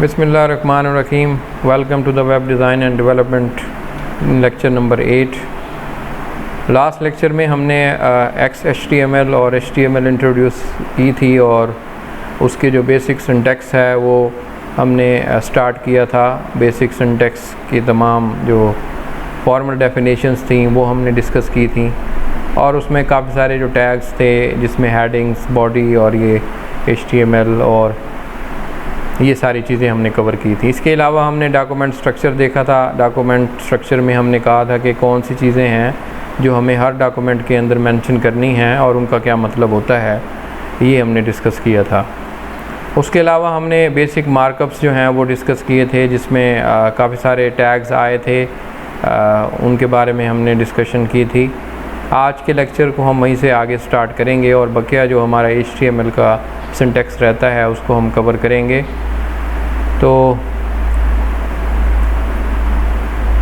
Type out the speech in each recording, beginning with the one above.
बिस्मिल्लाहिर्रहमानिर्रहीम। Welcome to the web design and development lecture number 8। Last lecture में हमने XHTML और HTML इंट्रोड्यूस की थी और उसके जो बेसिक सिंटैक्स है वो हमने स्टार्ट किया था। बेसिक सिंटैक्स की तमाम जो फॉर्मल डेफिनेशंस थी वो हमने डिस्कस की थी और उसमें काफ़ी सारे जो टैग्स थे जिसमें हेडिंग्स, बॉडी और ये HTML और ये सारी चीज़ें हमने कवर की थी। इसके अलावा हमने डॉक्यूमेंट स्ट्रक्चर देखा था। डॉक्यूमेंट स्ट्रक्चर में हमने कहा था कि कौन सी चीज़ें हैं जो हमें हर डॉक्यूमेंट के अंदर मेंशन करनी हैं और उनका क्या मतलब होता है, ये हमने डिस्कस किया था। उसके अलावा हमने बेसिक मार्कअप्स जो हैं वो डिस्कस किए थे जिसमें काफ़ी सारे टैग्स आए थे, उनके बारे में हमने डिस्कशन की थी। आज के लेक्चर को हम वहीं से आगे स्टार्ट करेंगे और बकिया जो हमारा HTML का सिंटैक्स रहता है उसको हम कवर करेंगे। तो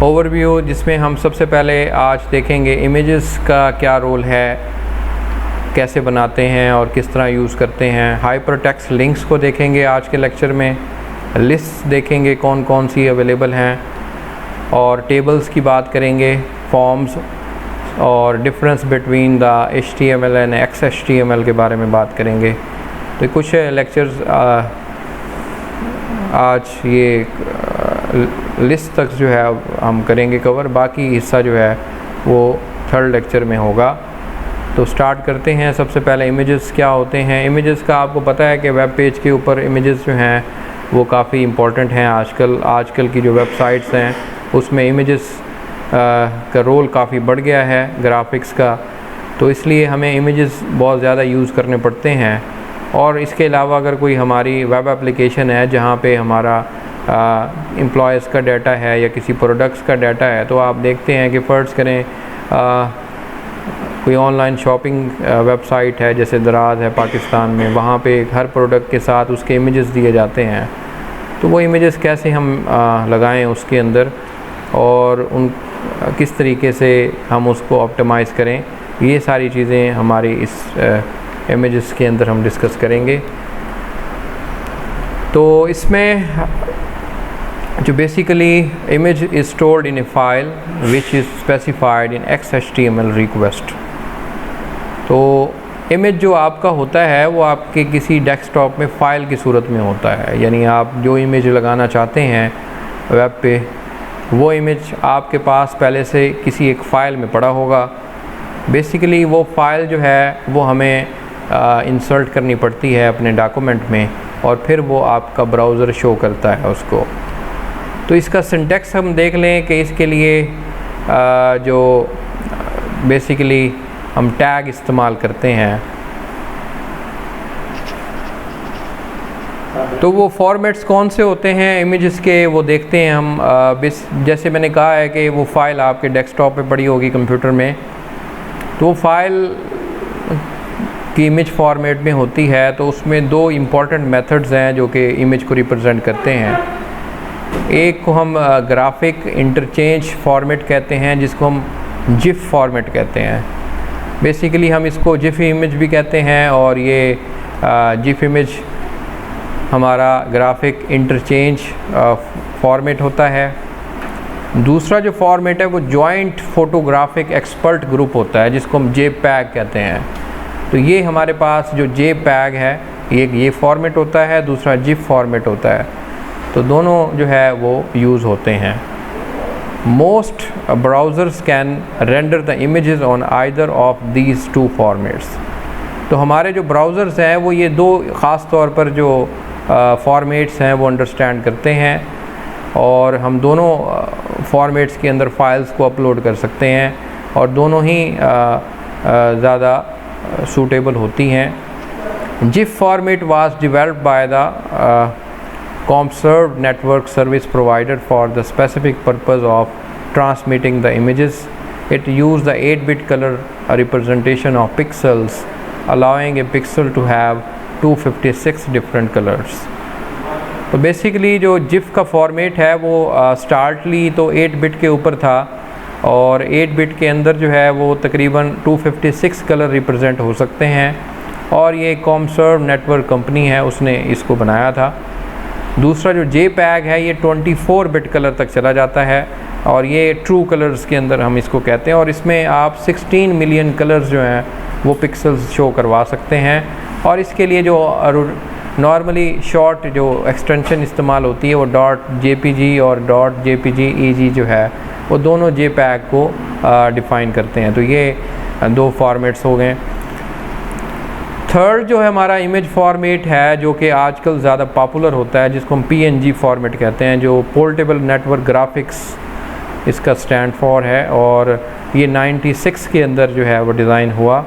ओवरव्यू जिसमें हम सबसे पहले आज देखेंगे इमेजेस का क्या रोल है, कैसे बनाते हैं और किस तरह यूज़ करते हैं। हाइपरटेक्स्ट लिंक्स को देखेंगे आज के लेक्चर में। लिस्ट देखेंगे कौन कौन सी अवेलेबल हैं और टेबल्स की बात करेंगे, फॉर्म्स और difference between the HTML and XHTML के बारे में बात करेंगे। तो कुछ लेक्चर्स आज ये लिस्ट तक जो है हम करेंगे कवर, बाकी हिस्सा जो है वो थर्ड लेक्चर में होगा। तो स्टार्ट करते हैं। सबसे पहले इमेजेस क्या होते हैं। इमेजेस का आपको पता है कि वेब पेज के ऊपर इमेजेस जो हैं वो काफ़ी इम्पोर्टेंट हैं। आजकल की जो वेबसाइट्स हैं उसमें इमेजेस का रोल काफ़ी बढ़ गया है ग्राफिक्स का, तो इसलिए हमें इमेजेस बहुत ज़्यादा यूज़ करने पड़ते हैं। और इसके अलावा अगर कोई हमारी वेब एप्लीकेशन है जहाँ पे हमारा एम्प्लॉयज़ का डाटा है या किसी प्रोडक्ट्स का डाटा है, तो आप देखते हैं कि फ़र्ज़ करें कोई ऑनलाइन शॉपिंग वेबसाइट है जैसे दराज है पाकिस्तान में, वहाँ पे हर प्रोडक्ट के साथ उसके इमेजेस दिए जाते हैं। तो वो इमेजेस कैसे हम लगाएं उसके अंदर और उन किस तरीके से हम उसको ऑप्टिमाइज़ करें, ये सारी चीज़ें हमारी इस इमेजेस के अंदर हम डिस्कस करेंगे। तो इसमें जो basically image is stored in A file which is specified in XHTML request. तो इमेज जो आपका होता है वो आपके किसी डेस्कटॉप में फ़ाइल की सूरत में होता है, यानी आप जो इमेज लगाना चाहते हैं वेब पे वो इमेज आपके पास पहले से किसी एक फ़ाइल में पड़ा होगा। बेसिकली वो फ़ाइल जो है वो हमें इंसर्ट करनी पड़ती है अपने डॉक्यूमेंट में और फिर वो आपका ब्राउज़र शो करता है उसको। तो इसका सिंटैक्स हम देख लें कि इसके लिए जो बेसिकली हम टैग इस्तेमाल करते हैं, तो वो फॉर्मेट्स कौन से होते हैं इमेजेस के वो देखते हैं हम। जैसे मैंने कहा है कि वो फ़ाइल आपके डेस्कटॉप पे पड़ी होगी कंप्यूटर में, तो वो फ़ाइल की इमेज फॉर्मेट में होती है। तो उसमें दो इम्पॉर्टेंट मेथड्स हैं जो कि इमेज को रिप्रेजेंट करते हैं। एक को हम ग्राफिक इंटरचेंज फॉर्मेट कहते हैं जिसको हम जिफ फॉर्मेट कहते हैं। बेसिकली हम इसको जिफ इमेज भी कहते हैं और ये जिफ इमेज हमारा ग्राफिक इंटरचेंज फॉर्मेट होता है। दूसरा जो फॉर्मेट है वो जॉइंट फोटोग्राफिक एक्सपर्ट ग्रुप होता है जिसको हम JPEG कहते हैं। तो ये हमारे पास जो JPEG है ये फॉर्मेट होता है, दूसरा जिफ फॉर्मेट होता है। तो दोनों जो है वो यूज़ होते हैं। Most browsers can render the images on either of these two formats. तो हमारे जो ब्राउज़र्स हैं वो ये दो ख़ास तौर पर जो फॉर्मेट्स हैं वो अंडरस्टैंड करते हैं और हम दोनों फॉर्मेट्स के अंदर फाइल्स को अपलोड कर सकते हैं और दोनों ही ज़्यादा सूटेबल होती हैं। GIF format was developed by the ComServe network service provider for the specific purpose of transmitting the images. It used the 8-bit color representation of pixels, allowing a pixel to have 256 different colors. तो basically जो GIF का format है वो स्टार्टली तो 8 bit के ऊपर था और 8 बिट के अंदर जो है वो तकरीबन 256 कलर रिप्रेजेंट हो सकते हैं और ये ComServe नेटवर्क कंपनी है उसने इसको बनाया था। दूसरा जो JPEG है ये 24 बिट कलर तक चला जाता है और ये ट्रू कलर्स के अंदर हम इसको कहते हैं, और इसमें आप 16 मिलियन कलर्स जो हैं वो पिक्सल्स शो करवा सकते हैं। और इसके लिए जो नॉर्मली शॉर्ट जो एक्सटेंशन इस्तेमाल होती है वो .jpg और .jpg-EG जो है वो दोनों JPEG को डिफ़ाइन करते हैं। तो ये दो फॉर्मेट्स हो गए। थर्ड जो है हमारा इमेज फॉर्मेट है जो कि आजकल ज़्यादा पॉपुलर होता है, जिसको हम PNG फॉर्मेट कहते हैं, जो पोर्टेबल नेटवर्क ग्राफिक्स इसका स्टैंड फॉर है। और ये 96 के अंदर जो है वो डिज़ाइन हुआ,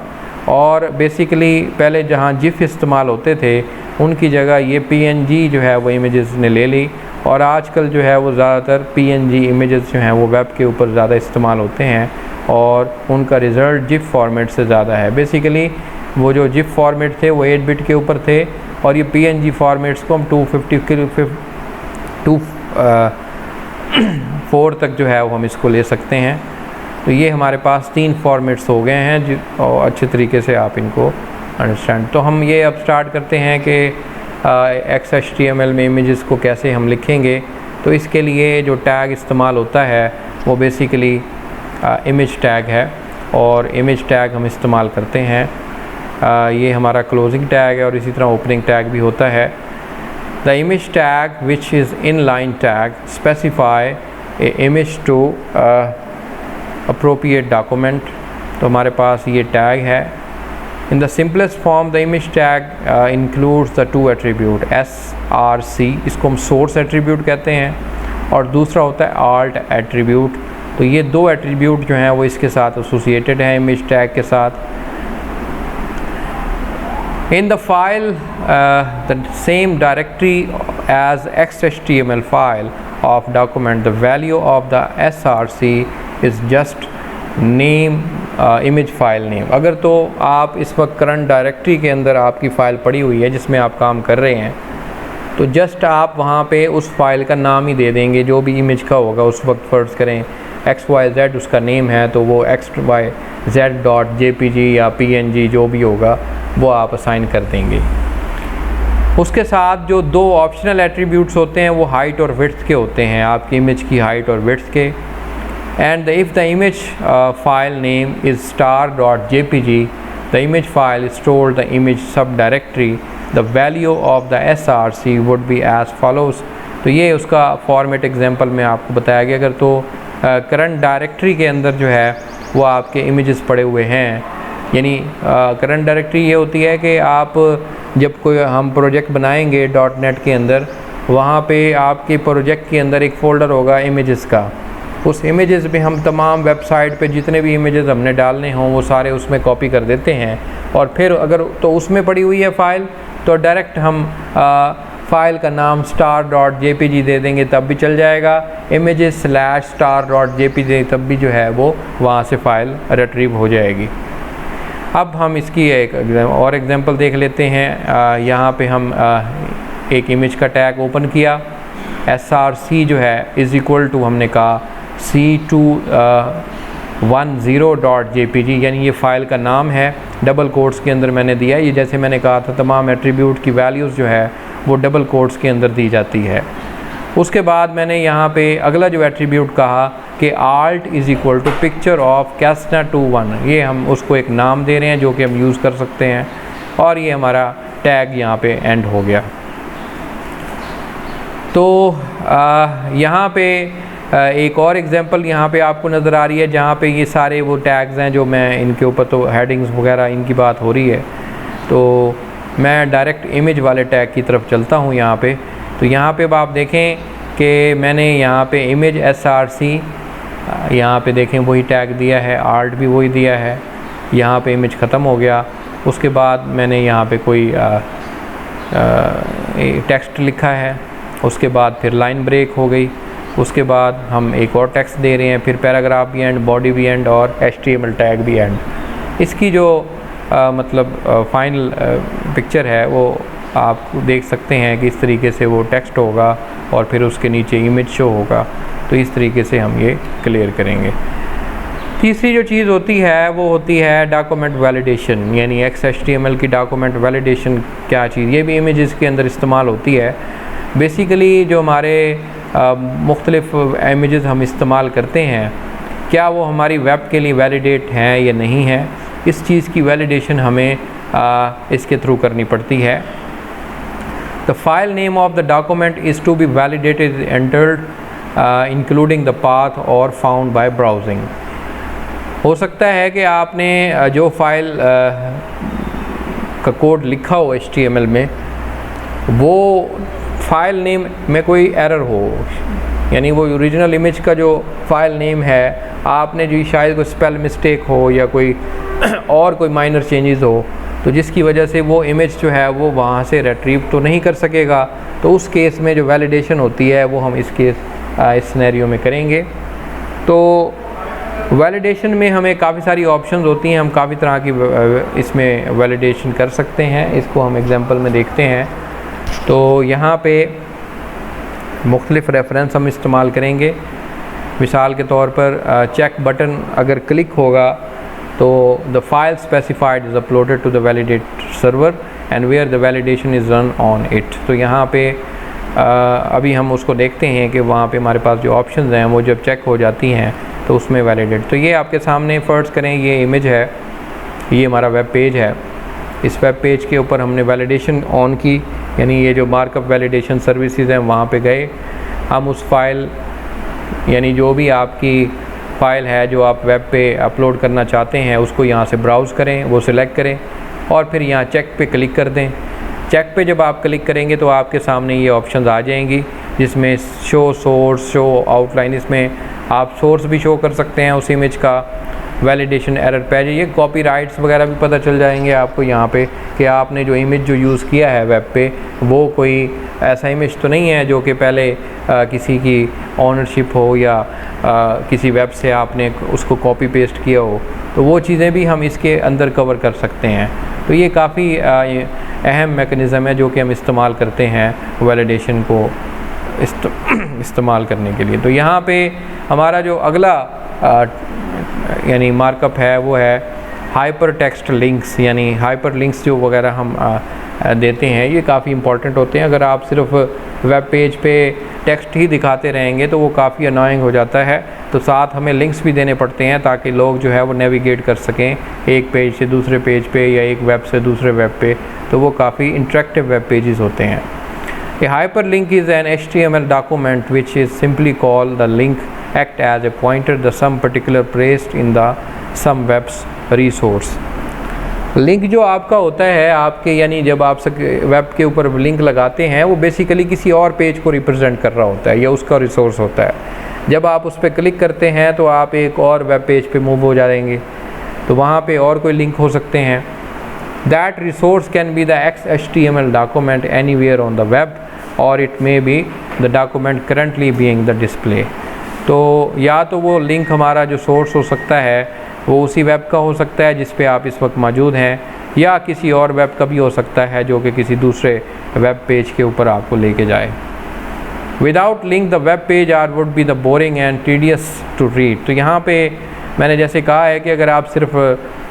और बेसिकली पहले जहाँ GIF इस्तेमाल होते थे उनकी जगह ये PNG जो है वो इमेजेस ने ले ली, और आजकल जो है वो ज़्यादातर PNG इमेजेस जो हैं वो वेब के ऊपर ज़्यादा इस्तेमाल होते हैं और उनका रिज़ल्ट GIF फॉर्मेट से ज़्यादा है। बेसिकली वो जो GIF फॉर्मेट थे वो 8 बिट के ऊपर थे, और ये PNG फॉर्मेट्स को हम 254 तक जो है वो हम इसको ले सकते हैं। तो ये हमारे पास 3 फॉर्मेट्स हो गए हैं और अच्छे तरीके से आप इनको अंडरस्टैंड। तो हम ये अब स्टार्ट करते हैं कि XHTML में इमेजेस को कैसे हम लिखेंगे। तो इसके लिए जो टैग इस्तेमाल होता है वो बेसिकली इमेज टैग है, और इमेज टैग हम इस्तेमाल करते हैं। ये हमारा क्लोजिंग टैग है और इसी तरह ओपनिंग टैग भी होता है। The image tag which is inline tag specify a image to appropriate document. तो हमारे पास ये टैग है। In the simplest form the image tag includes the 2 attribute SRC, इसको हम सोर्स एट्रीब्यूट कहते हैं, और दूसरा होता है आल्ट एट्रीब्यूट। तो ये 2 एट्रीब्यूट जो हैं वो इसके साथ एसोसिएटेड हैं इमेज टैग के साथ। In the file, the same directory as XHTML file of document, the value of the SRC is just name, image file name। अगर तो आप इस वक्त करंट डायरेक्टरी के अंदर आपकी फ़ाइल पड़ी हुई है जिसमें आप काम कर रहे हैं, तो जस्ट आप वहाँ पे उस फाइल का नाम ही दे देंगे जो भी इमेज का होगा उस वक्त। फ़र्ज़ करें XYZ उसका नेम है, तो वो XYZ.jpg या PNG जो भी होगा वो आप असाइन कर देंगे। उसके साथ जो 2 ऑप्शनल एट्रीब्यूट्स होते हैं वो हाइट और विड्थ के होते हैं, आपकी इमेज की हाइट और विड्थ के। And if the image file name is star.jpg, the image file store the image subdirectory, the value of the SRC would be as follows. तो ये उसका फॉर्मेट एग्जांपल में आपको बताया गया। अगर तो करंट डायरेक्टरी के अंदर जो है वो आपके इमेजेस पड़े हुए हैं, यानी करंट डायरेक्टरी ये होती है कि आप जब कोई हम प्रोजेक्ट बनाएंगे .NET के अंदर, वहाँ पे आपके प्रोजेक्ट के अंदर एक फ़ोल्डर होगा इमेजेस का। उस इमेजेस में हम तमाम वेबसाइट पे जितने भी इमेजेस हमने डालने हों वो सारे उसमें कॉपी कर देते हैं, और फिर अगर तो उसमें पड़ी हुई है फ़ाइल तो डायरेक्ट हम फ़ाइल का नाम star.jpg दे देंगे तब भी चल जाएगा, images/star.jpg तब भी जो है वो वहाँ से फ़ाइल रिट्रीव हो जाएगी। अब हम इसकी एक और एग्जांपल देख लेते हैं। यहाँ पे हम एक इमेज का टैग ओपन किया, SRC जो है इज़ इक्वल टू हमने कहा C210.jpg, यानी ये फ़ाइल का नाम है, डबल कोट्स के अंदर मैंने दिया। ये जैसे मैंने कहा था तमाम एट्रीब्यूट की वैल्यूज़ जो है वो डबल कोट्स के अंदर दी जाती है। उसके बाद मैंने यहाँ पे अगला जो एट्रीब्यूट कहा कि alt is equal to picture of कैसना 21, ये हम उसको एक नाम दे रहे हैं जो कि हम यूज़ कर सकते हैं, और ये हमारा टैग यहाँ पे एंड हो गया। तो यहाँ पे एक और एग्जांपल यहाँ पे आपको नज़र आ रही है जहाँ पे ये सारे वो टैग्स हैं जो मैं इनके ऊपर तो हेडिंग्स वगैरह इनकी बात हो रही है। तो मैं डायरेक्ट इमेज वाले टैग की तरफ चलता हूँ यहाँ पे। तो यहाँ पे अब आप देखें कि मैंने यहाँ पे इमेज SRC यहाँ पे देखें वही टैग दिया है, आर्ट भी वही दिया है, यहाँ पे इमेज ख़त्म हो गया। उसके बाद मैंने यहाँ पे कोई टेक्स्ट लिखा है, उसके बाद फिर लाइन ब्रेक हो गई, उसके बाद हम एक और टेक्स्ट दे रहे हैं, फिर पैराग्राफ भी एंड, बॉडी भी एंड और HTML टैग भी एंड। इसकी जो मतलब फाइनल पिक्चर है वो आप देख सकते हैं कि इस तरीके से वो टेक्स्ट होगा और फिर उसके नीचे इमेज शो होगा। तो इस तरीके से हम ये क्लियर करेंगे। तीसरी जो चीज़ होती है वो होती है डॉक्यूमेंट वैलिडेशन, यानी XHTML की डॉक्यूमेंट वैलिडेशन क्या चीज़, ये भी इमेजेस के अंदर इस्तेमाल होती है। बेसिकली जो हमारे मुख्तलिफ इमेजेस हम इस्तेमाल करते हैं, क्या वो हमारी वेब के लिए वैलिडेट हैं या नहीं है, इस चीज़ की वैलिडेशन हमें इसके थ्रू करनी पड़ती है। The file name of the document is to be validated entered including the path और फाउंड बाय ब्राउजिंग। हो सकता है कि आपने जो फाइल का कोड लिखा हो HTML में, वो फाइल नेम में कोई एरर हो, यानी वो ओरिजिनल इमेज का जो फाइल नेम है आपने जो शायद कोई स्पेल मिस्टेक हो या कोई और कोई माइनर चेंजेस हो, तो जिसकी वजह से वो इमेज जो है वो वहाँ से रिट्रीव तो नहीं कर सकेगा। तो उस केस में जो वैलिडेशन होती है वो हम इस सिनेरियो में करेंगे। तो वैलिडेशन में हमें काफ़ी सारी ऑप्शंस होती हैं, हम काफ़ी तरह की इसमें वैलिडेशन कर सकते हैं। इसको हम एग्जांपल में देखते हैं। तो यहाँ पे मुख्तलिफ़ रेफरेंस हम इस्तेमाल करेंगे। मिसाल के तौर पर चेक बटन अगर क्लिक होगा तो the file specified is uploaded to the validate server and where the validation is run on it. तो यहाँ पे अभी हम उसको देखते हैं कि वहाँ पे हमारे पास जो ऑप्शंस हैं वो जब चेक हो जाती हैं तो उसमें वैलिडेट। तो ये आपके सामने फ़र्ज़ करें ये इमेज है, ये हमारा वेब पेज है। इस वेब पेज के ऊपर हमने वैलिडेशन ऑन की, यानी ये जो मार्कअप वैलिडेशन सर्विसेज हैं वहाँ पे गए। हम उस फाइल, यानी जो भी आपकी फ़ाइल है जो आप वेब पे अपलोड करना चाहते हैं, उसको यहाँ से ब्राउज़ करें, वो सिलेक्ट करें और फिर यहाँ चेक पे क्लिक कर दें। चेक पे जब आप क्लिक करेंगे तो आपके सामने ये ऑप्शंस आ जाएंगी, जिसमें शो सोर्स, शो आउटलाइन, इसमें आप सोर्स भी शो कर सकते हैं उस इमेज का, वैलिडेशन एरर पेज, ये कॉपीराइट्स वगैरह भी पता चल जाएंगे आपको यहाँ पे कि आपने जो इमेज जो यूज़ किया है वेब पे वो कोई ऐसा इमेज तो नहीं है जो कि पहले किसी की ऑनरशिप हो या किसी वेब से आपने उसको कॉपी पेस्ट किया हो। तो वो चीज़ें भी हम इसके अंदर कवर कर सकते हैं। तो ये काफ़ी अहम मैकेनिज़्म है जो कि हम इस्तेमाल करते हैं वैलिडेशन को इस्तेमाल करने के लिए। तो यहाँ पे हमारा जो अगला यानी मार्कअप है वो है हाइपर टेक्स्ट लिंक्स, यानी हाइपर लिंक्स जो वगैरह हम देते हैं ये काफ़ी इंपॉर्टेंट होते हैं। अगर आप सिर्फ वेब पेज पे टेक्स्ट ही दिखाते रहेंगे तो वो काफ़ी अनोइंग हो जाता है। तो साथ हमें लिंक्स भी देने पड़ते हैं ताकि लोग जो है वो नेविगेट कर सकें एक पेज से दूसरे पेज पे या एक वेब से दूसरे वेब पे। तो वो काफ़ी इंटरेक्टिव वेब पेजेस होते हैं। A hyperlink is an HTML document which is simply called the link act as a pointer to some particular placed in the some web's resource। Link जो आपका होता है आपके, यानी जब आप वेब के ऊपर लिंक लगाते हैं वो बेसिकली किसी और पेज को रिप्रेजेंट कर रहा होता है या उसका रिसोर्स होता है। जब आप उस पर क्लिक करते हैं तो आप एक और वेब पेज पे मूव हो जाएंगे, तो वहाँ पे और कोई लिंक हो सकते हैं। That resource can be the XHTML document anywhere on the web or it may be the document currently being the display। तो या तो वो लिंक हमारा जो सोर्स हो सकता है वो उसी वेब का हो सकता है जिस पे आप इस वक्त मौजूद हैं, या किसी और वेब का भी हो सकता है जो कि किसी दूसरे वेब पेज के ऊपर आपको लेके जाए। Without link the web page would be the boring and tedious to read। तो यहाँ पे मैंने जैसे कहा है कि अगर आप सिर्फ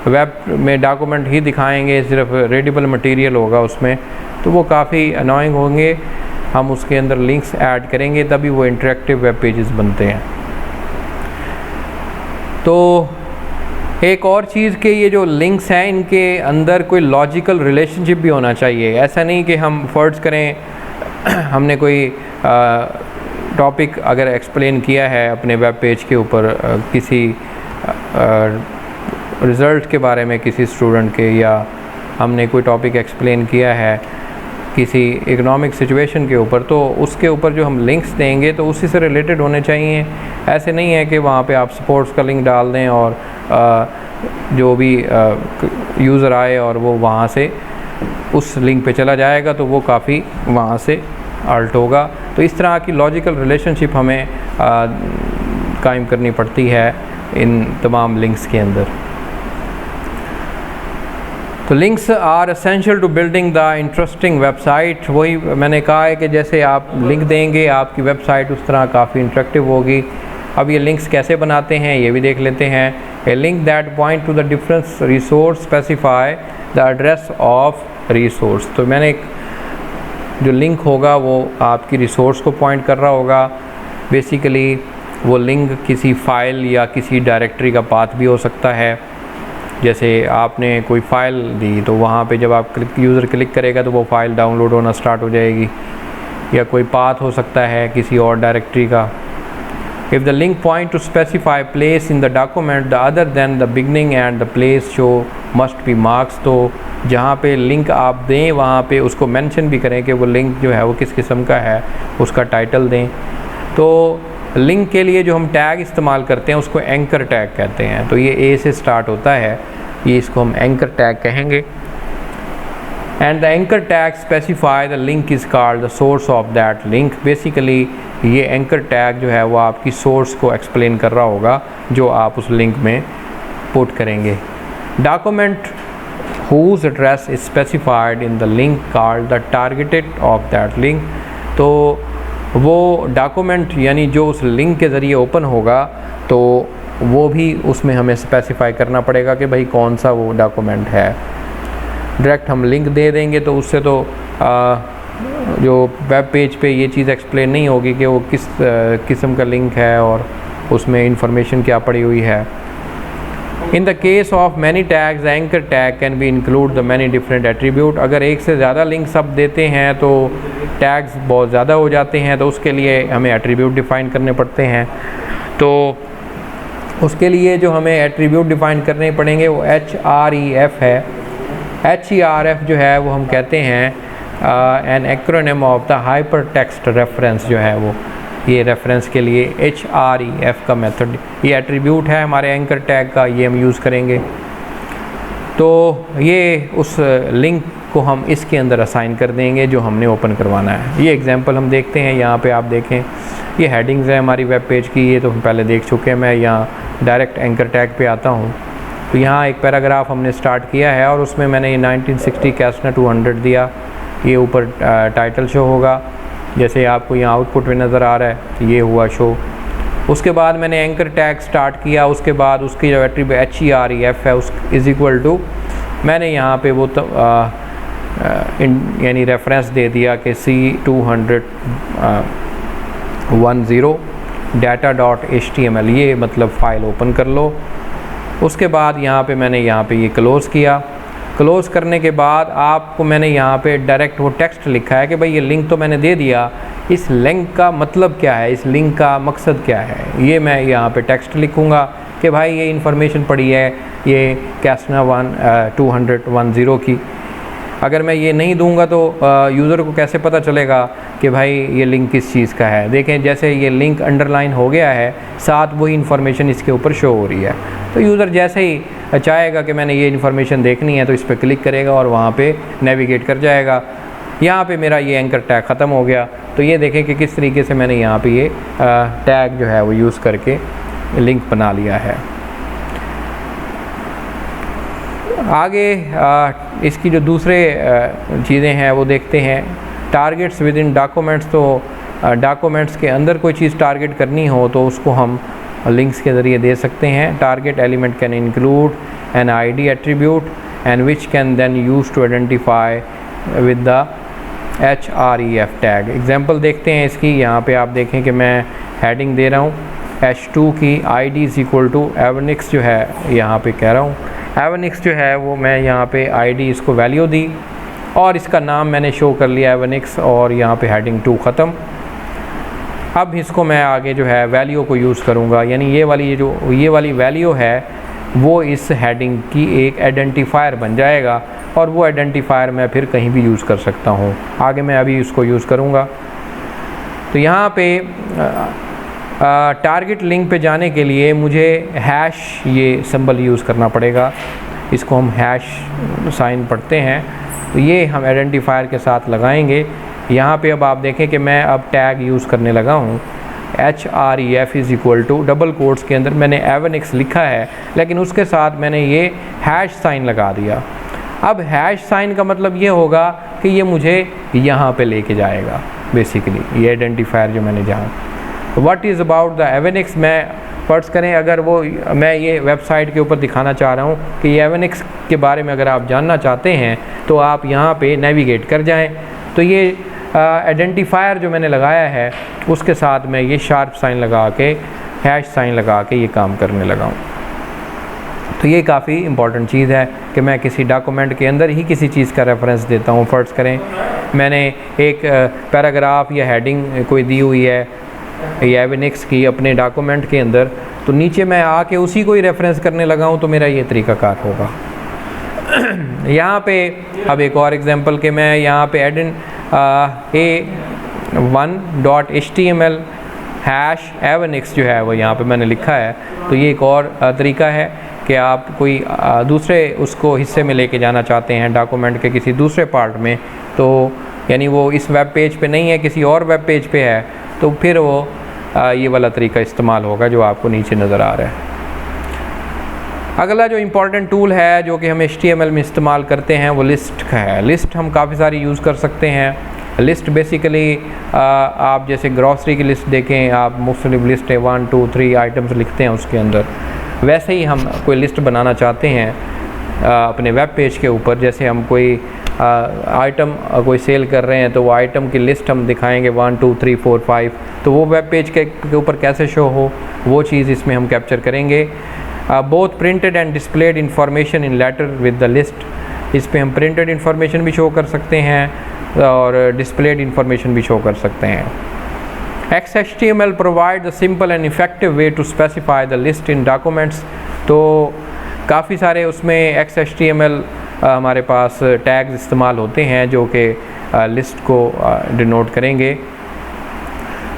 वेब में डॉक्यूमेंट ही दिखाएंगे, सिर्फ रीडेबल मटेरियल होगा उसमें, तो वो काफ़ी अनोइंग होंगे। हम उसके अंदर लिंक्स ऐड करेंगे तभी वो इंटरेक्टिव वेब पेजेस बनते हैं। तो एक और चीज़ के ये जो लिंक्स हैं इनके अंदर कोई लॉजिकल रिलेशनशिप भी होना चाहिए। ऐसा नहीं कि हम फ़र्ज़ करें हमने कोई टॉपिक अगर एक्सप्लेन किया है अपने वेब पेज के ऊपर किसी रिज़ल्ट के बारे में किसी स्टूडेंट के, या हमने कोई टॉपिक एक्सप्लेन किया है किसी इकोनॉमिक सिचुएशन के ऊपर, तो उसके ऊपर जो हम लिंक्स देंगे तो उसी से रिलेटेड होने चाहिए। ऐसे नहीं है कि वहाँ पे आप स्पोर्ट्स का लिंक डाल दें और जो भी यूज़र आए और वो वहाँ से उस लिंक पे चला जाएगा तो वो काफ़ी वहाँ से अल्ट होगा। तो इस तरह की लॉजिकल रिलेशनशिप हमें कायम करनी पड़ती है इन तमाम लिंक्स के अंदर। तो links are essential to building the interesting website. वही मैंने कहा है कि जैसे आप लिंक देंगे आपकी वेबसाइट उस तरह काफ़ी इंटरेक्टिव होगी। अब ये लिंक्स कैसे बनाते हैं ये भी देख लेते हैं। A link that point to the difference resource specify the address of resource. तो मैंने जो लिंक होगा वो आपकी रिसोर्स को पॉइंट कर रहा होगा। बेसिकली वो लिंक किसी फ़ाइल या किसी डायरेक्टरी का पाथ भी हो सकता है। जैसे आपने कोई फ़ाइल दी तो वहाँ पे जब आप यूज़र क्लिक करेगा तो वो फ़ाइल डाउनलोड होना स्टार्ट हो जाएगी, या कोई पाथ हो सकता है किसी और डायरेक्टरी का। If the link point to specify place in the document the other than the beginning and the place show must be marks, तो जहाँ पे लिंक आप दें वहाँ पे उसको मेंशन भी करें कि वो लिंक जो है वो किस किस्म का है, उसका टाइटल दें। तो लिंक के लिए जो हम टैग इस्तेमाल करते हैं उसको एंकर टैग कहते हैं। तो ये ए से स्टार्ट होता है, ये इसको हम एंकर टैग कहेंगे। And the anchor tag specify the link is called the source of that link. Basically ये एंकर टैग जो है वो आपकी सोर्स को एक्सप्लेन कर रहा होगा जो आप उस लिंक में पुट करेंगे। Document whose address is specified in the link called the targeted of that link। तो वो डॉक्यूमेंट यानी जो उस लिंक के ज़रिए ओपन होगा तो वो भी उसमें हमें स्पेसिफाई करना पड़ेगा कि भाई कौन सा वो डॉक्यूमेंट है। डायरेक्ट हम लिंक दे देंगे तो उससे तो जो वेब पेज पे ये चीज़ एक्सप्लेन नहीं होगी कि वो किस किस्म का लिंक है और उसमें इंफॉर्मेशन क्या पड़ी हुई है। In the case of many tags anchor tag can be include the many different attribute. अगर एक से ज़्यादा लिंक्स आप देते हैं तो टैग्स बहुत ज़्यादा हो जाते हैं, तो उसके लिए हमें एट्रीब्यूट डिफ़ाइन करने पड़ते हैं। तो उसके लिए जो हमें एट्रीब्यूट डिफ़ाइन करने पड़ेंगे वो HREF है। HREF जो है वो हम कहते हैं an acronym of the hypertext reference, जो है वो ये रेफरेंस के लिए HREF का मेथड, ये एट्रीब्यूट है हमारे एंकर टैग का, ये हम यूज़ करेंगे। तो ये उस लिंक को हम इसके अंदर असाइन कर देंगे जो हमने ओपन करवाना है। ये एग्जांपल हम देखते हैं, यहाँ पे आप देखें ये हेडिंग्स है हमारी वेब पेज की, ये तो हम पहले देख चुके हैं। मैं यहाँ डायरेक्ट एंकर टैग पे आता हूँ तो यहाँ एक पैराग्राफ हमने स्टार्ट किया है और उसमें मैंने ये 1960 कैसना 200 दिया। ये ऊपर टाइटल शो होगा, जैसे आपको यहाँ आउटपुट में नज़र आ रहा है, ये हुआ शो। उसके बाद मैंने एंकर टैग स्टार्ट किया, उसके बाद उसकी जो एट्रीब्यूट HREF है उस इज़ इक्वल टू मैंने यहाँ पे वो यानी रेफरेंस दे दिया कि C210 data.html, ये मतलब फ़ाइल ओपन कर लो। उसके बाद यहाँ पे मैंने यहाँ पे ये क्लोज़ किया। क्लोज़ करने के बाद आपको मैंने यहाँ पे डायरेक्ट वो टेक्स्ट लिखा है कि भाई ये लिंक तो मैंने दे दिया, इस लिंक का मतलब क्या है, इस लिंक का मकसद क्या है, ये मैं यहाँ पे टेक्स्ट लिखूँगा कि भाई ये इन्फॉर्मेशन पड़ी है ये कैसना 210 की। अगर मैं ये नहीं दूंगा तो यूज़र को कैसे पता चलेगा कि भाई ये लिंक किस चीज़ का है। देखें जैसे ये लिंक अंडरलाइन हो गया है, साथ वही इन्फॉर्मेशन इसके ऊपर शो हो रही है। तो यूज़र जैसे ही चाहेगा कि मैंने ये इन्फॉर्मेशन देखनी है तो इस पर क्लिक करेगा और वहाँ पे नेविगेट कर जाएगा। यहाँ पे मेरा ये एंकर टैग ख़त्म हो गया। तो ये देखें कि किस तरीके से मैंने यहाँ पे ये टैग जो है वो यूज़ करके लिंक बना लिया है। आगे इसकी जो दूसरे चीज़ें हैं वो देखते हैं। टारगेट्स विद इन डॉक्यूमेंट्स, तो डॉक्यूमेंट्स के अंदर कोई चीज़ टारगेट करनी हो तो उसको हम लिंक्स के ज़रिए दे सकते हैं। Target element can include an ID attribute and which can then use to identify with the HREF tag. Example देखते हैं इसकी। यहाँ पे आप देखें कि मैं हेडिंग दे रहा हूँ H2 की ID इज़ इक्वल टू एवनिक्स, जो है यहाँ पे कह रहा हूँ एवनिक्स जो है वो मैं यहाँ पे ID इसको वैल्यू दी और इसका नाम मैंने शो कर लिया एवनिक्स और यहाँ पे हेडिंग 2 ख़त्म। अब इसको मैं आगे जो है वैल्यू को यूज़ करूँगा, यानी ये वाली वैल्यू है वो इस हेडिंग की एक आइडेंटिफायर बन जाएगा और वो आइडेंटिफायर मैं फिर कहीं भी यूज़ कर सकता हूँ। आगे मैं अभी इसको यूज़ करूँगा। तो यहाँ पे टारगेट लिंक पे जाने के लिए मुझे हैश ये सिंबल यूज़ करना पड़ेगा। इसको हम हैश साइन पढ़ते हैं, तो ये हम आइडेंटिफायर के साथ लगाएंगे। यहाँ पे अब आप देखें कि मैं अब टैग यूज़ करने लगा हूँ HREF is equal to double quotes के अंदर मैंने एवनिक्स लिखा है, लेकिन उसके साथ मैंने ये हैश साइन लगा दिया। अब हैश साइन का मतलब ये होगा कि ये मुझे यहाँ पे लेके जाएगा। बेसिकली ये आइडेंटिफायर जो मैंने जहाँ व्हाट इज़ अबाउट द एवनिक्स, मैं फर्ज करें अगर वो मैं ये वेबसाइट के ऊपर दिखाना चाह रहा हूँ कि ये एवनिक्स के बारे में अगर आप जानना चाहते हैं तो आप यहाँ पे नेविगेट कर जाएं। तो ये आइडेंटिफायर जो मैंने लगाया है उसके साथ मैं ये शार्प साइन लगा के, हैश साइन लगा के ये काम करने लगा हूँ। तो ये काफ़ी इम्पॉर्टेंट चीज़ है कि मैं किसी डॉक्यूमेंट के अंदर ही किसी चीज़ का रेफरेंस देता हूँ। फ़र्ज़ करें मैंने एक पैराग्राफ या हेडिंग कोई दी हुई है या एविनिक्स की अपने डॉक्यूमेंट के अंदर, तो नीचे मैं आके उसी को ही रेफरेंस करने लगा हूँ, तो मेरा ये तरीक़ाकार होगा। यहाँ पे अब एक और एग्जांपल के मैं यहाँ पे a1.html हैश एविनिक्स जो है वो यहाँ पे मैंने लिखा है। तो ये एक और तरीका है कि आप कोई दूसरे उसको हिस्से में लेके जाना चाहते हैं डॉक्यूमेंट के किसी दूसरे पार्ट में, तो यानी वो इस वेब पेज पे नहीं है, किसी और वेब पेज पे है, तो फिर वो ये वाला तरीका इस्तेमाल होगा जो आपको नीचे नज़र आ रहा है। अगला जो इम्पॉर्टेंट टूल है जो कि हम HTML में इस्तेमाल करते हैं वो लिस्ट का है। लिस्ट हम काफ़ी सारी यूज़ कर सकते हैं। लिस्ट बेसिकली आप जैसे ग्रॉसरी की लिस्ट देखें, आप मुख्तलिफ लिस्ट है 1 2 3 आइटम्स लिखते हैं उसके अंदर, वैसे ही हम कोई लिस्ट बनाना चाहते हैं अपने वेब पेज के ऊपर। जैसे हम कोई आइटम कोई सेल कर रहे हैं तो वो आइटम की लिस्ट हम दिखाएंगे 1 2 3 4 5, तो वो वेब पेज के ऊपर कैसे शो हो वो चीज़ इसमें हम कैप्चर करेंगे। Both printed and displayed information in letter with the list, इस पर हम प्रिंटेड इंफॉर्मेशन भी शो कर सकते हैं और डिस्प्लेड इंफॉर्मेशन भी शो कर सकते हैं। XHTML provide the simple and effective way to specify the list in documents, तो काफ़ी सारे उसमें XHTML हमारे पास टैग्स इस्तेमाल होते हैं जो कि लिस्ट को डिनोट करेंगे।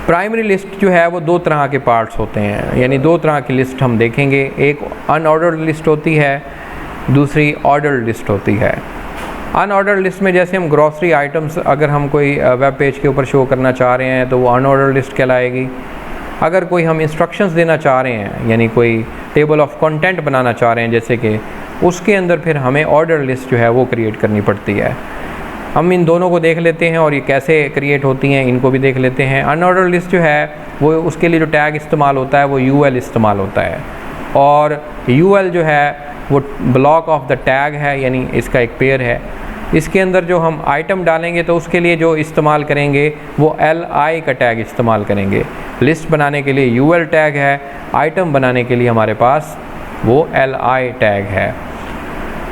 प्राइमरी लिस्ट जो है वो दो तरह के पार्ट्स होते हैं, यानी दो तरह की लिस्ट हम देखेंगे। एक अनऑर्डर्ड लिस्ट होती है, दूसरी ऑर्डर्ड लिस्ट होती है। अनऑर्डर्ड लिस्ट में जैसे हम ग्रॉसरी आइटम्स अगर हम कोई वेब पेज के ऊपर शो करना चाह रहे हैं तो वो अनऑर्डर्ड लिस्ट कहलाएगी। अगर कोई हम इंस्ट्रक्शंस देना चाह रहे हैं यानी कोई टेबल ऑफ कंटेंट बनाना चाह रहे हैं जैसे कि, उसके अंदर फिर हमें ऑर्डर लिस्ट जो है वो क्रिएट करनी पड़ती है। हम इन दोनों को देख लेते हैं और ये कैसे क्रिएट होती हैं इनको भी देख लेते हैं। अनऑर्डर्ड लिस्ट जो है वो उसके लिए जो टैग इस्तेमाल होता है वो UL इस्तेमाल होता है, और UL जो है वो ब्लॉक ऑफ द टैग है, यानी इसका एक पेयर है। इसके अंदर जो हम आइटम डालेंगे तो उसके लिए जो इस्तेमाल करेंगे वो LI का टैग इस्तेमाल करेंगे। लिस्ट बनाने के लिए UL टैग है, आइटम बनाने के लिए हमारे पास वो LI टैग है।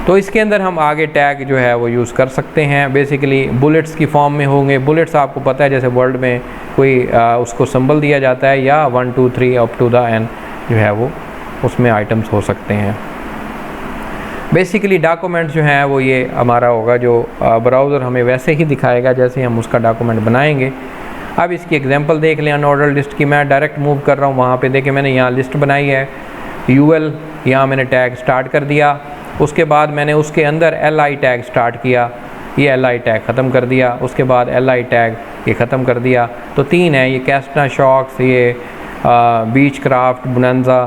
तो इसके अंदर हम आगे टैग जो है वो यूज़ कर सकते हैं। बेसिकली बुलेट्स की फॉर्म में होंगे। बुलेट्स आपको पता है जैसे वर्ड में कोई उसको सिंबल दिया जाता है, या 1 2 3 अप टू द एन जो है वो उसमें आइटम्स हो सकते हैं। बेसिकली डॉक्यूमेंट जो है वो ये हमारा होगा जो ब्राउज़र हमें वैसे ही दिखाएगा जैसे हम उसका डॉक्यूमेंट बनाएंगे। अब इसकी एग्जांपल देख लें अनऑर्डर्ड लिस्ट की। मैं डायरेक्ट मूव कर रहा हूँ वहाँ पे, देखें मैंने यहाँ लिस्ट बनाई है, UL यहाँ मैंने टैग स्टार्ट कर दिया, उसके बाद मैंने उसके अंदर LI टैग स्टार्ट किया, ये LI टैग ख़त्म कर दिया, उसके बाद LI टैग ये ख़त्म कर दिया। तो तीन है, ये कैस्टना शॉक्स, ये बीच क्राफ्ट बोनांजा,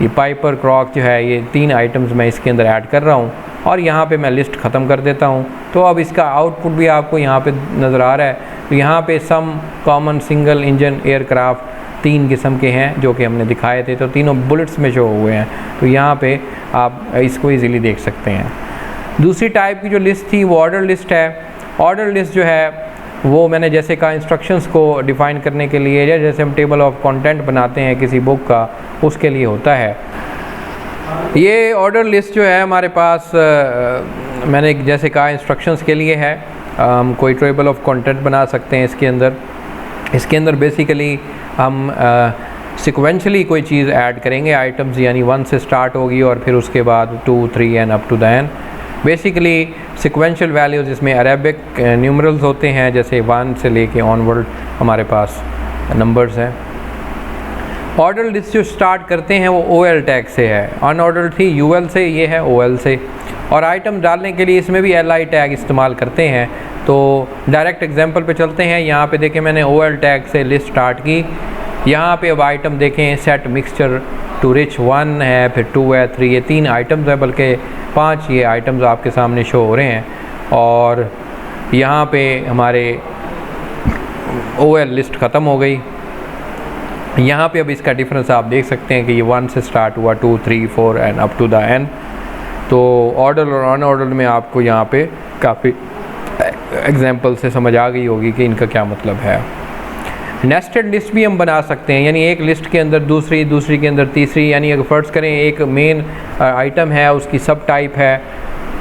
ये पाइपर क्रॉक जो है, ये तीन आइटम्स मैं इसके अंदर ऐड कर रहा हूँ और यहाँ पे मैं लिस्ट ख़त्म कर देता हूँ। तो अब इसका आउटपुट भी आपको यहाँ पे नज़र आ रहा है। तो यहाँ पे सम, कॉमन, सिंगल इंजन, एयरक्राफ्ट तीन किस्म के हैं जो कि हमने दिखाए थे, तो तीनों बुलेट्स में शो हुए हैं। तो यहाँ पे आप इसको इजीली देख सकते हैं। दूसरी टाइप की जो लिस्ट थी वो ऑर्डर लिस्ट है। ऑर्डर लिस्ट जो है वो मैंने जैसे कहा इंस्ट्रक्शंस को डिफ़ाइन करने के लिए, या जैसे हम टेबल ऑफ कंटेंट बनाते हैं किसी बुक का, उसके लिए होता है। ये ऑर्डर लिस्ट जो है हमारे पास मैंने जैसे कहा इंस्ट्रक्शंस के लिए है। हम कोई टेबल ऑफ कंटेंट बना सकते हैं इसके अंदर बेसिकली हम सिक्वेंशली कोई चीज़ ऐड करेंगे, आइटम्स यानी 1 से स्टार्ट होगी और फिर उसके बाद 2 3 and up to the N. Basically sequential values इसमें अरेबिक न्यूमरल्स होते हैं, जैसे 1 से लेके ऑनवर्ड हमारे पास नंबर्स हैं। ऑर्डर लिस्ट जो स्टार्ट करते हैं वो OL टैग से है, अनऑर्डर थी UL से, ये है OL से। और आइटम डालने के लिए इसमें भी LI टैग इस्तेमाल करते हैं। तो डायरेक्ट एग्जांपल पे चलते हैं। यहाँ पे देखें मैंने OL टैग से लिस्ट स्टार्ट की। यहाँ पे अब आइटम देखें, सेट मिक्सचर टू रिच 1 है, फिर 2 है, 3, ये 3 आइटम्स है, बल्कि 5 ये आइटम्स आपके सामने शो हो रहे हैं। और यहाँ पे हमारे OL लिस्ट ख़त्म हो गई। यहाँ पे अब इसका डिफरेंस आप देख सकते हैं कि ये 1 से स्टार्ट हुआ, 2 3 4 and up to the N. तो ऑर्डर और अनऑर्डर में आपको यहाँ पे काफ़ी एग्जांपल से समझ आ गई होगी कि इनका क्या मतलब है। नेस्टेड लिस्ट भी हम बना सकते हैं, यानी एक लिस्ट के अंदर दूसरी, दूसरी के अंदर तीसरी, यानी अगर फ़र्ज़ करें एक मेन आइटम है, उसकी सब टाइप है,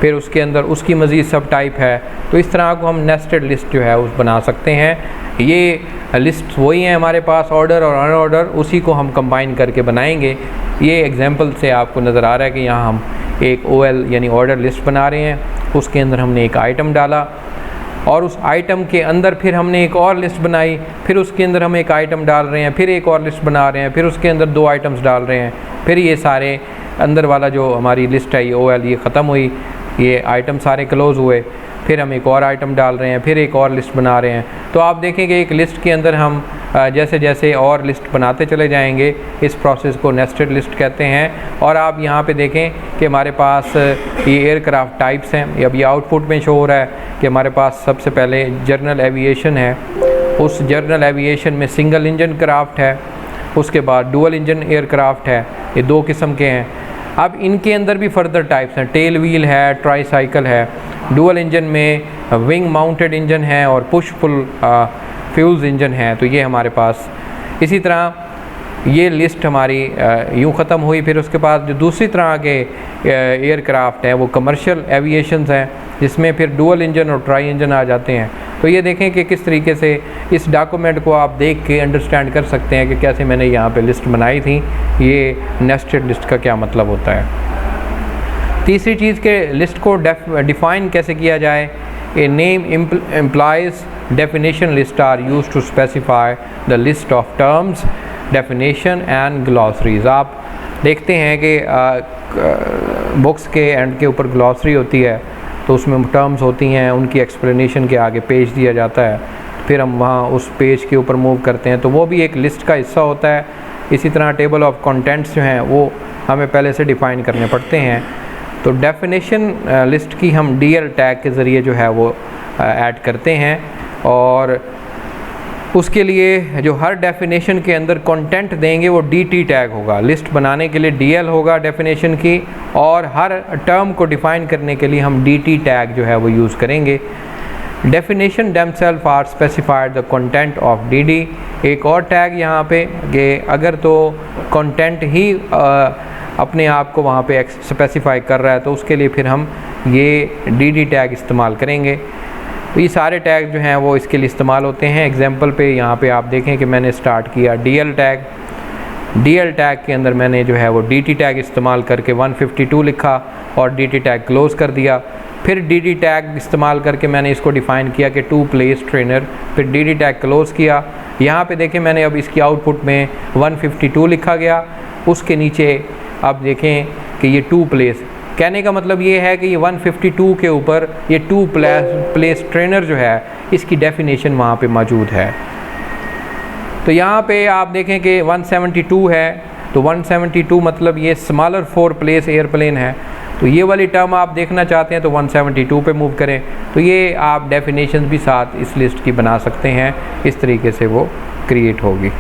फिर उसके अंदर उसकी मज़ीद सब टाइप है, तो इस तरह को हम नेस्टेड लिस्ट जो है उस बना सकते हैं। ये लिस्ट वही है हमारे पास, ऑर्डर और अनऑर्डर, उसी को हम कंबाइन करके बनाएंगे। ये एग्जांपल से आपको नज़र आ रहा है कि यहाँ हम एक OL यानी ऑर्डर लिस्ट बना रहे हैं, उसके अंदर हमने एक आइटम डाला और उस आइटम के अंदर फिर हमने एक और लिस्ट बनाई, फिर उसके अंदर हम एक आइटम डाल रहे हैं, फिर एक और लिस्ट बना रहे हैं, फिर उसके अंदर 2 आइटम्स डाल रहे हैं, फिर ये सारे अंदर वाला जो हमारी लिस्ट है ये OL ये ख़त्म हुई, ये आइटम सारे क्लोज़ हुए, फिर हम एक और आइटम डाल रहे हैं, फिर एक और लिस्ट बना रहे हैं। तो आप देखेंगे एक लिस्ट के अंदर हम जैसे जैसे और लिस्ट बनाते चले जाएंगे, इस प्रोसेस को नेस्टेड लिस्ट कहते हैं। और आप यहाँ पे देखें कि हमारे पास ये एयरक्राफ्ट टाइप्स हैं, अब ये आउटपुट में शो हो रहा है कि हमारे पास सबसे पहले जनरल एविएशन है, उस जनरल एविएशन में सिंगल इंजन क्राफ्ट है, उसके बाद डुअल इंजन एयरक्राफ्ट है, ये 2 किस्म के हैं। अब इनके अंदर भी फर्दर टाइप्स हैं, टेल व्हील है, ट्राई साइकिल है, डुअल इंजन में विंग माउंटेड इंजन है और पुश पुल फ्यूल्स इंजन है। तो ये हमारे पास इसी तरह ये लिस्ट हमारी यूँ ख़त्म हुई। फिर उसके बाद जो दूसरी तरह के एयरक्राफ्ट हैं वो कमर्शियल एविएशंस हैं, जिसमें फिर डुअल इंजन और ट्राई इंजन आ जाते हैं। तो ये देखें कि किस तरीके से इस डॉक्यूमेंट को आप देख के अंडरस्टैंड कर सकते हैं कि कैसे मैंने यहाँ पे लिस्ट बनाई थी, ये नेस्टेड लिस्ट का क्या मतलब होता है। तीसरी चीज़ के लिस्ट को डिफ़ाइन कैसे किया जाए। A name implies definition list are used to specify the list of terms, definition and glossaries। आप देखते हैं कि बुक्स के एंड के ऊपर ग्लॉसरी होती है, तो उसमें टर्म्स होती हैं, उनकी एक्सप्लेनेशन के आगे पेज दिया जाता है, फिर हम वहाँ उस पेज के ऊपर मूव करते हैं, तो वो भी एक लिस्ट का हिस्सा होता है। इसी तरह टेबल ऑफ कंटेंट्स जो हैं वो हमें पहले से डिफ़ाइन करने पड़ते हैं। तो डेफिनेशन लिस्ट की हम DL टैग के ज़रिए जो है वो ऐड करते हैं, और उसके लिए जो हर डेफिनेशन के अंदर कंटेंट देंगे वो DT टैग होगा। लिस्ट बनाने के लिए DL होगा डेफिनेशन की, और हर टर्म को डिफ़ाइन करने के लिए हम DT टैग जो है वो यूज़ करेंगे। Definition themselves are specified the content of DD। एक और टैग यहाँ पे कि अगर तो कंटेंट ही अपने आप को वहाँ पे स्पेसिफाई कर रहा है तो उसके लिए फिर हम ये DD टैग इस्तेमाल करेंगे। तो ये सारे टैग जो हैं वो इसके लिए इस्तेमाल होते हैं। एग्जांपल पे यहाँ पे आप देखें कि मैंने स्टार्ट किया DL टैग। DL टैग के अंदर मैंने जो है वो DT टैग इस्तेमाल करके 152 लिखा और DT टैग क्लोज़ कर दिया। फिर DD टैग इस्तेमाल करके मैंने इसको डिफ़ाइन किया कि टू प्लेस ट्रेनर, फिर DD टैग क्लोज़ किया। यहाँ पे देखें मैंने अब इसकी आउटपुट में 152 लिखा गया, उसके नीचे अब देखें कि ये टू प्लेस, कहने का मतलब ये है कि ये 152 के ऊपर ये टू प्लेस ट्रेनर जो है इसकी डेफिनेशन वहाँ पे मौजूद है। तो यहाँ पे आप देखें कि 172 है, तो 172 मतलब ये स्मॉलर 4 प्लेस एयरप्लेन है। तो ये वाली टर्म आप देखना चाहते हैं तो 172 पे मूव करें। तो ये आप डेफिनेशन भी साथ इस लिस्ट की बना सकते हैं, इस तरीके से वो क्रिएट होगी।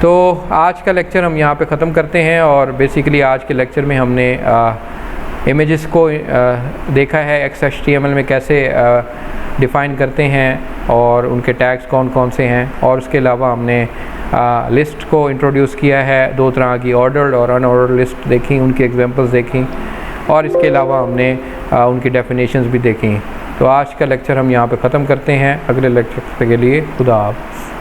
तो आज का लेक्चर हम यहाँ पे ख़त्म करते हैं, और बेसिकली आज के लेक्चर में हमने इमेजेस को देखा है XHTML में कैसे डिफ़ाइन करते हैं और उनके टैग्स कौन कौन से हैं, और उसके अलावा हमने लिस्ट को इंट्रोड्यूस किया है। 2 तरह की ऑर्डर्ड और अनऑर्डर्ड लिस्ट देखी, उनकी एग्जांपल्स देखी, और इसके अलावा हमने उनकी डेफिनेशंस भी देखी। तो आज का लेक्चर हम यहाँ पे ख़त्म करते हैं। अगले लेक्चर के लिए खुदा हाफ़िज़।